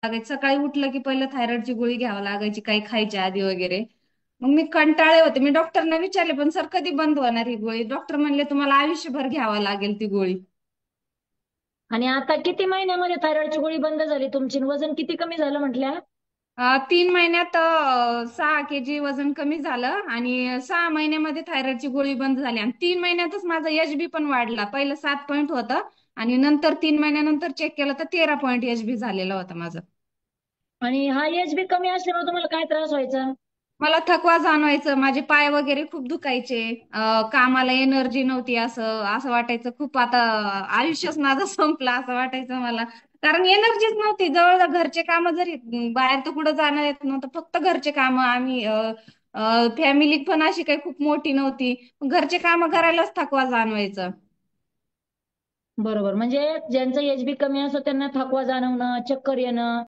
लागायचं. सकाळी उठलं की पहिलं थायरॉइडची गोळी घ्यावी लागायची काही खायच्या आधी वगैरे. मग मी कंटाळे होते. मी डॉक्टरना विचारले पण सर कधी बंद होणार ही गोळी? डॉक्टर म्हणले तुम्हाला आयुष्यभर घ्यावा लागेल ती गोळी. आणि आता किती महिन्यामध्ये थायरॉइडची गोळी बंद झाली तुमची? आणि वजन किती कमी झालं म्हटल्या? 3 महिन्यात 6 kg वजन कमी झालं आणि 6 महिन्यामध्ये थायरॉइडची गोळी बंद झाली आणि 3 महिन्यातच माझं एचबी पण वाढला. पहिलं 7 पॉईंट होतं आणि नंतर 3 महिन्यानंतर चेक केलं तर 13 पॉईंट एचबी झालेलं होतं माझं. आणि हा एच बी कमी असल्यामुळे तुम्हाला काय त्रास व्हायचा? मला थकवा जाणवायचं, माझे पाय वगैरे खूप दुखायचे. कामाला एनर्जी नव्हती, असं असं वाटायचं खूप आता आयुष्यच माझं संपलं असं वाटायचं मला. कारण एनर्जीच नव्हती. जवळ घरचे काम जरी बाहेर तर कुठं जाणं येत नव्हतं, फक्त घरचे काम आम्ही फॅमिली पण अशी काही खूप मोठी नव्हती. घरचे काम करायलाच थकवा जाणवायचा. बरोबर. म्हणजे ज्यांचं एच बी कमी असतं त्यांना थकवा जाणवणं, चक्कर येणं